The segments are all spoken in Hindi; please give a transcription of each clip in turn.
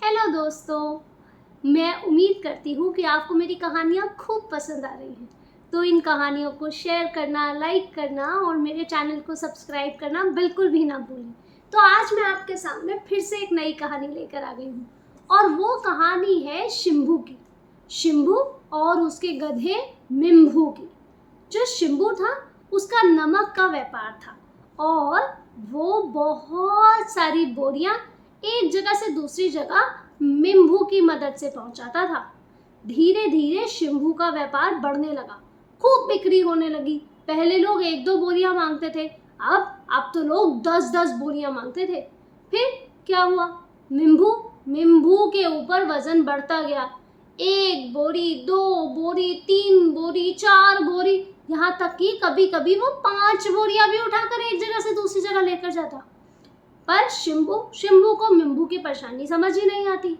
हेलो दोस्तों, मैं उम्मीद करती हूँ कि आपको मेरी कहानियाँ खूब पसंद आ रही हैं। तो इन कहानियों को शेयर करना, लाइक करना और मेरे चैनल को सब्सक्राइब करना बिल्कुल भी ना भूलें। तो आज मैं आपके सामने फिर से एक नई कहानी लेकर आ गई हूँ और वो कहानी है शिम्बू की। शिम्बू और उसके गधे मिम्भू की। जो शिम्बू था उसका नमक का व्यापार था और वो बहुत सारी बोरियां एक जगह से दूसरी जगह मिम्भू की मदद से पहुंचाता था। धीरे धीरे शिम्बू का व्यापार बढ़ने लगा, खूब बिक्री होने लगी। पहले लोग 1-2 बोरियां मांगते थे, अब तो लोग 10-10 बोरियां मांगते थे। फिर क्या हुआ? मिम्भू के ऊपर वजन बढ़ता गया। 1 बोरी, 2 बोरी, 3 बोरी, 4 बोरी, यहाँ तक कि कभी कभी वो 5 बोरियां भी उठाकर एक जगह से दूसरी जगह लेकर जाता। पर शिम्बू को मिम्भू की परेशानी समझ ही नहीं आती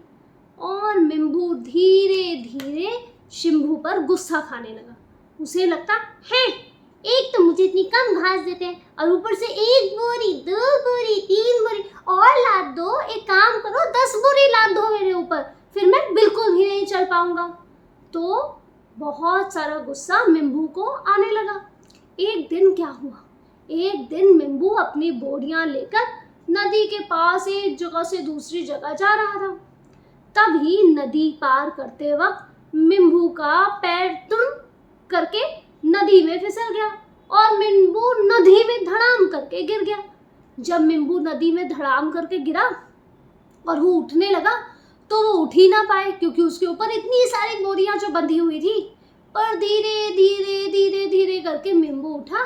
और मिम्भू धीरे धीरे शिम्बू पर गुस्सा खाने लगा। उसे लगता है, एक तो मुझे इतनी कम घास देते हैं और ऊपर से 1 बोरी, 2 बोरी, 3 बोरी और लाद दो। एक काम करो, 10 बोरी लाद दो मेरे ऊपर, फिर मैं बिल्कुल भी नहीं चल पाऊंगा। तो बहुत सारा गुस्सा मिम्भू को आने लगा। एक दिन क्या हुआ? एक दिन मिम्भू अपनी बोरियां लेकर नदी के पास एक जगह से दूसरी जगह जा रहा था। तभी नदी पार करते वक्त मिम्भू का पैर तुम करके नदी में फिसल गया और मिम्भू नदी में धड़ाम करके गिर गया। जब मिम्भू नदी में धड़ाम करके गिरा और वो उठने लगा तो वो उठ ही ना पाए, क्योंकि उसके ऊपर इतनी सारी बोरियां जो बंधी हुई थी। पर धीरे धीरे धीरे धीरे करके मिम्भू उठा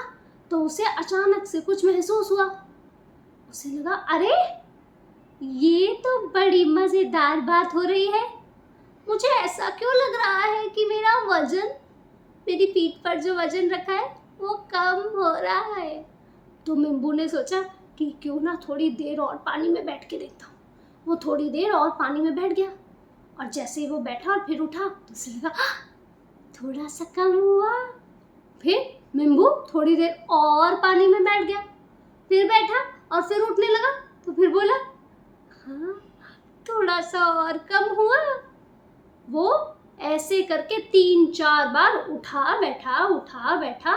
तो उसे अचानक से कुछ महसूस हुआ। उसे लगा, अरे ये तो बड़ी मजेदार बात हो रही है। मुझे ऐसा क्यों लग रहा है कि मेरा वजन, मेरी पीठ पर जो वजन रखा है वो कम हो रहा है। तो मिम्बू ने सोचा कि क्यों ना थोड़ी देर और पानी में बैठ के देखता हूँ। वो थोड़ी देर और पानी में बैठ गया और जैसे ही वो बैठा और फिर उठा तो उसे लगा थोड़ा सा कम हुआ। फिर मिम्बू थोड़ी देर और पानी में बैठ गया, फिर बैठा और फिर उठने लगा तो फिर बोला, हाँ थोड़ा सा और कम हुआ। वो ऐसे करके 3-4 बार उठा बैठा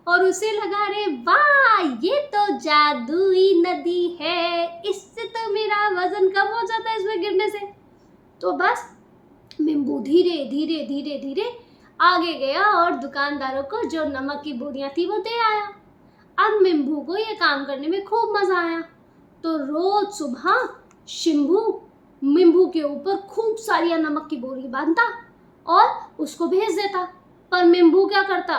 और उसे लगा, अरे वाह ये तो जादुई नदी है, इससे तो मेरा वजन कम हो जाता है इसमें गिरने से। तो बस मिम्बू धीरे धीरे धीरे धीरे आगे गया और दुकानदारों को जो नमक की बोरियां थी वो दे आया। अब मिम्बू को ये काम करने में खूब मजा आया। तो रोज सुबह शिम्बू मिम्बू के ऊपर खूब सारी नमक की बोरी बांधता और उसको भेज देता। पर मिम्बू क्या करता?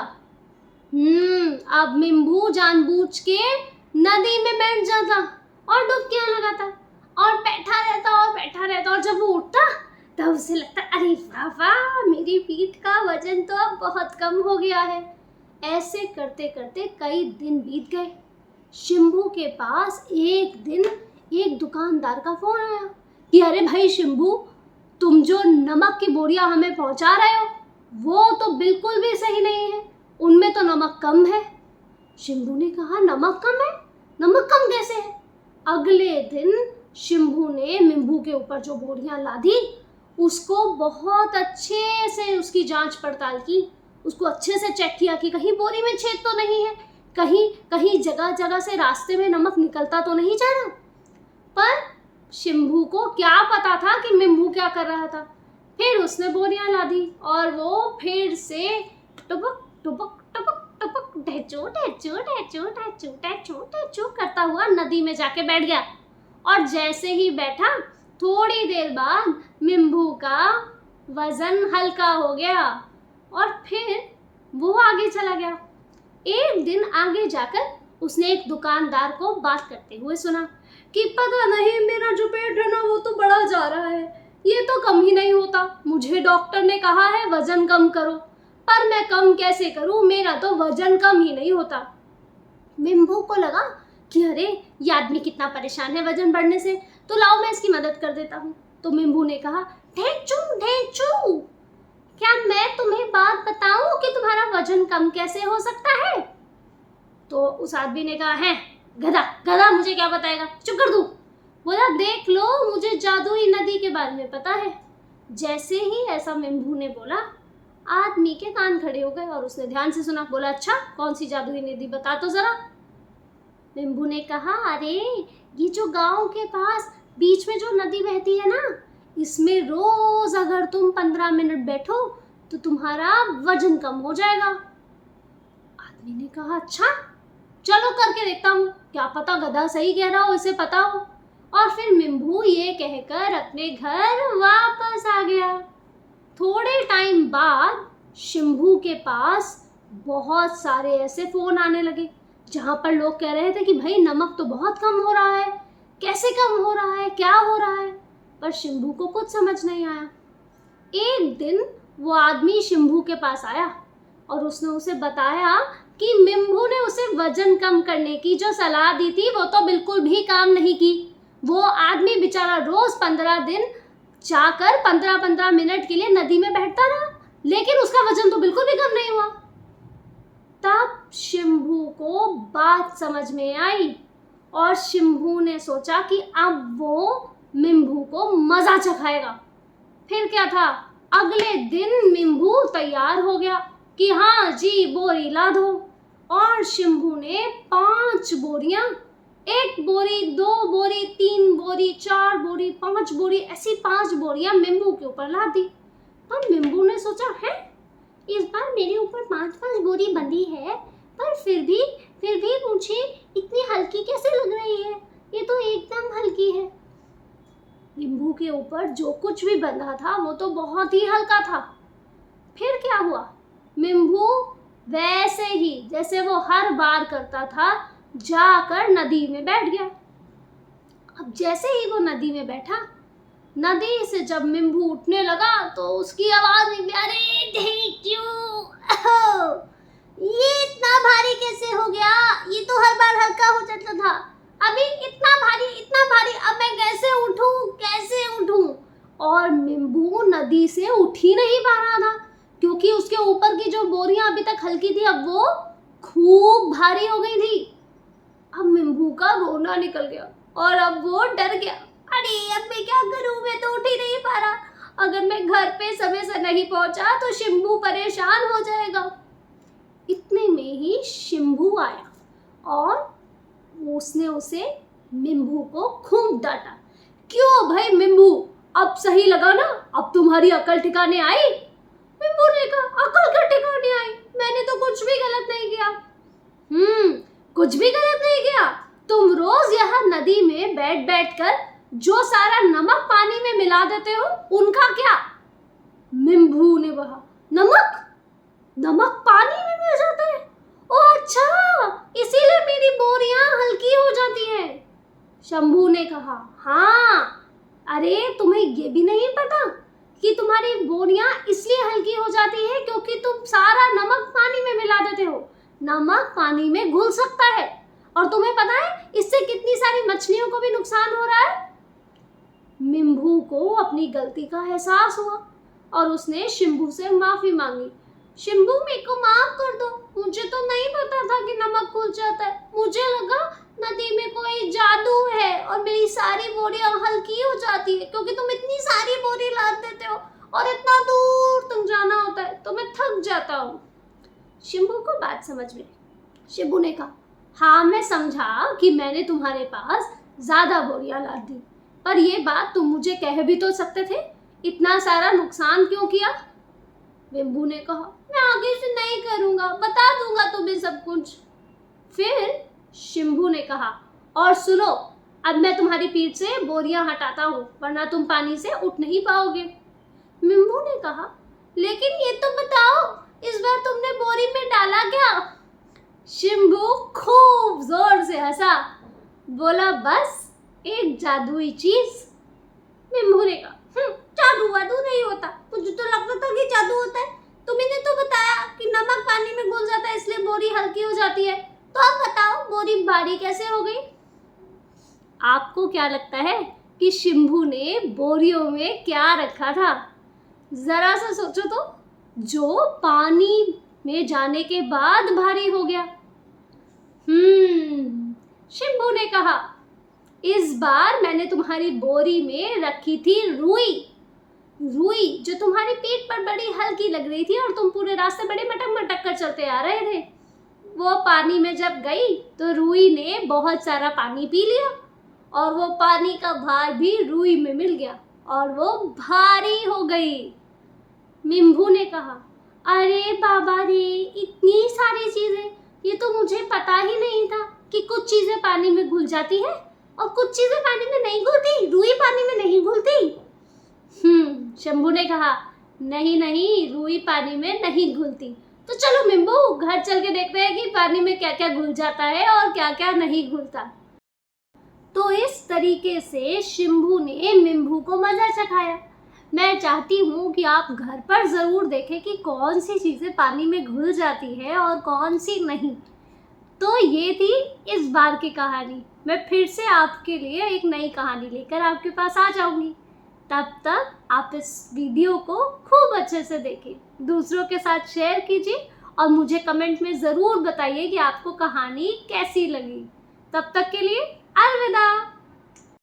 अब मिम्बू जानबूझ के नदी में बैठ जाता और डुबकियां लगाता और बैठा रहता और जब वो उठता तब उसे लगता, अरे वाह वाह मेरी पीठ का वजन तो अब बहुत कम हो गया है। ऐसे करते करते कई दिन बीत गए। शिम्बू के पास एक दिन एक दुकानदार का फोन आया कि अरे भाई शिम्बू, तुम जो नमक की बोरियां हमें पहुंचा रहे हो वो तो बिल्कुल भी सही नहीं है, उनमें तो नमक कम है। शिम्बू ने कहा, नमक कम है? नमक कम कैसे है? अगले दिन शिम्बू ने मिम्बू के ऊपर जो बोरियां लादी उसको बहुत अच्छे से उसकी जांच पड़ताल की, उसको अच्छे से चेक किया कि कहीं बोरी में छेद तो नहीं है, कहीं कहीं जगह जगह से रास्ते में नमक निकलता तो नहीं जा रहा। पर शिम्बू को क्या पता था कि मिम्बू क्या कर रहा था। फिर उसने बोरियां ला दी और वो फिर से टुपक टुपक टुपक टुपक ढेचू ढेचू ढेचू ढेचू ढेचू ढेचू करता हुआ नदी में जाके बैठ गया। और जैसे ही बैठा थोड़ी देर बाद मिम्बू का वजन हल्का हो गया और फिर वो आगे चला गया। एक दिन आगे जाकर उसने एक दुकानदार को बात करते हुए सुना कि पता नहीं मेरा जो पेट है ना वो तो बढ़ा जा रहा है, ये तो कम ही नहीं होता। मुझे डॉक्टर ने कहा है वजन कम करो, पर मैं कम कैसे करूं, मेरा तो वजन कम ही नहीं होता। मिम्बू को लगा कि अरे ये आदमी कितना परेशान है वजन बढ़ने से, तो लाओ मैं इसकी मदद कर देता हूँ। तो मिम्बू ने कहा, ढेचू ढेचू, क्या मैं तुम्हें बात बताऊं कि तुम्हारा वजन कम कैसे हो सकता है? तो उस आदमी ने कहा, है गधा गधा मुझे क्या बताएगा, चुप कर दू। बोला, देख लो मुझे जादुई नदी के बारे में पता है। जैसे ही ऐसा मिम्भू ने बोला, आदमी के कान खड़े हो गए और उसने ध्यान से सुना। बोला, अच्छा कौन सी जादुई नदी बता तो ज़रा। मिम्भू ने कहा, अरे ये जो गांव के पास बीच में जो नदी बहती है ना, इसमें रोज अगर तुम 15 मिनट बैठो तो तुम्हारा वजन कम हो जाएगा। आदमी ने कहा, अच्छा चलो करके देखता हूँ, क्या पता गधा सही कह रहा हो, इसे पता हो। और फिर मिम्भू ये कहकर अपने घर वापस आ गया। थोड़े टाइम बाद शिम्भू के पास बहुत सारे ऐसे फ़ोन आने लगे जहाँ पर लोग कह रहे थे कि भाई नमक तो बहुत कम हो रहा है, कैसे कम हो रहा है, क्या हो रहा है। पर शिम्भू को कुछ समझ नहीं आया। एक दिन वो आदमी शिम्भू के पास आया और उसने उसे बताया कि मिम्भू ने उसे वजन कम करने की जो सलाह दी थी वो तो बिल्कुल भी काम नहीं की। वो आदमी बेचारा रोज 15 दिन जाकर 15-15 मिनट के लिए नदी में बैठता रहा, लेकिन उसका वजन तो बिल्कुल भी कम नहीं हुआ। तब शिम्भू को बात समझ में आई और शिम्भू ने सोचा कि अब वो मिम्भू को मजा चखाएगा। फिर क्या था, अगले दिन मिम्भू तैयार हो गया कि हाँ जी बोरी ला दो। और शिम्भू ने 5 बोरियां, 1 बोरी, 2 बोरी, 3 बोरी, 4 बोरी, 5 बोरी, ऐसी 5 बोरियां मिम्भू के ऊपर ला दी। पर मिम्भू ने सोचा, है इस बार मेरे ऊपर 5-5 बोरी बंधी है, पर फिर भी मुझे इतनी हल्की कैसे लग रही है, ये तो एकदम हल्की है। मिम्भू के ऊपर जो कुछ भी बंधा था वो तो बहुत ही हल्का था। फिर क्या हुआ, मिम्भू वैसे ही जैसे वो हर बार करता था जाकर नदी में बैठ गया। अब जैसे ही वो नदी में बैठा, नदी से जब मिम्भू उठने लगा तो उसकी आवाज निकली, अरे क्यों ये इतना भारी कैसे हो गया, ये तो हर बार हल्का हो जाता था, अभी इतना भारी, अब मैं कैसे उठूं। और मिम्भू नदी से उठ ही नहीं पा रहा था क्योंकि उसके ऊपर की जो बोरियां अभी तक हल्की थी अब वो खूब भारी हो गई थी। अब मिम्भू का रोना निकल गया और अब वो डर गया, अरे अब मैं क्या करूं, मैं तो उठ ही नहीं पा रहा, अगर मैं घर पे समय से नहीं पहुंचा तो शिम्भू परेशान हो जाएगा। इतने में ही शिम्भू आया और उसने उसे मिम्भू को खूब डांटा। क्यों भाई मिम्भू, अब सही लगा ना, अब तुम्हारी अकल ठिकाने आई। मिम्भू ने कहा, अकल का ठिकाने आई, मैंने तो कुछ भी गलत नहीं किया। कुछ भी गलत नहीं किया, तुम रोज यहाँ नदी में बैठ कर जो सारा नमक पानी में मिला देते हो उनका क्या। मिम्भू ने कहा, नमक पानी में मिल जाता है, ओ अच्छा इसीलिए मेरी बोरियां हल्की हो जाती हैं। शंभू ने कहा, हाँ, अरे तुम्हें ये भी नहीं पता कि तुम्हारी बोरियां इसलिए हल्की हो जाती है क्योंकि तुम सारा नमक पानी में मिला देते हो। नमक पानी में घुल सकता है और तुम्हें पता है इससे कितनी सारी मछलियों को भी नुकसान हो रहा है। मिम्भू को अपनी गलती का एहसास हुआ और उसने शिम्भू से माफी मांगी। शिम्भू मेरे को माफ कर दो, मुझे तो नहीं पता था कि नमक घुल जाता है, मुझे लगा नदी में कोई जादू है और मेरी सारी बोरियां हल्की हो जाती है क्योंकि तुम इतनी सारी बोरी लाद देते हो और इतना दूर तुम जाना होता है तो मैं थक जाता हूँ। शिम्भू को बात समझ में। शिम्भू ने कहा, हाँ मैं समझा कि मैंने तुम्हारे पास ज्यादा बोरियां लाद दी, पर ये बात तुम मुझे कह भी तो सकते थे, इतना सारा नुकसान क्यों किया। मिम्भू ने कहा, मैं आगे से नहीं करूँगा, बता दूंगा तुम्हें सब कुछ। फिर शिम्भू ने कहा, और सुनो, अब मैं तुम्हारी पीठ से बोरियां हटाता हूँ वरना तुम पानी से उठ नहीं पाओगे। मिम्भू ने कहा, लेकिन ये तो बताओ इस बार तुमने बोरी में डाला क्या। शिम्भू खूब जोर से हंसा, बोला बस एक जादुई चीज। मिम्भू ने कहा, जादू वादू नहीं होता, मुझे तो लगता था कि जादू होता है, तुमने तो बताया कि नमक पानी में घुल जाता है इसलिए बोरी हल्की हो जाती है, तो अब बताओ बोरी भारी कैसे हो गई। आपको क्या लगता है कि शिम्भू ने बोरियों में क्या रखा था, जरा सा सोचो तो, जो पानी में जाने के बाद भारी हो गया। शिम्भू ने कहा, इस बार मैंने तुम्हारी बोरी में रखी थी रुई। रुई जो तुम्हारे पेट पर बड़ी हल्की लग रही थी और तुम पूरे रास्ते बड़े मटक मटक कर चलते आ रहे थे। वो पानी में जब गई तो रुई ने बहुत सारा पानी पी लिया और वो पानी का भार भी रुई में मिल गया और वो भारी हो गई। मिम्भू ने कहा, अरे बाबा रे, इतनी सारी चीजें, ये तो मुझे पता ही नहीं था कि कुछ चीजें पानी में घुल जाती है और कुछ चीजें पानी में नहीं घुलती। रुई पानी में नहीं घुलती। शंभू ने कहा, नहीं नहीं, रुई पानी में नहीं घुलती। तो चलो मिम्बू, घर चल के देखते हैं कि पानी में क्या क्या घुल जाता है और क्या क्या नहीं घुलता। तो इस तरीके से शिम्बू ने मिम्बू को मजा चखाया। मैं चाहती हूँ कि आप घर पर ज़रूर देखें कि कौन सी चीज़ें पानी में घुल जाती है और कौन सी नहीं। तो ये थी इस बार की कहानी। मैं फिर से आपके लिए एक नई कहानी लेकर आपके पास आ जाऊँगी। तब तक आप इस वीडियो को खूब अच्छे से देखें, दूसरों के साथ शेयर कीजिए और मुझे कमेंट में ज़रूर बताइए कि आपको कहानी कैसी लगी। तब तक के लिए अलविदा।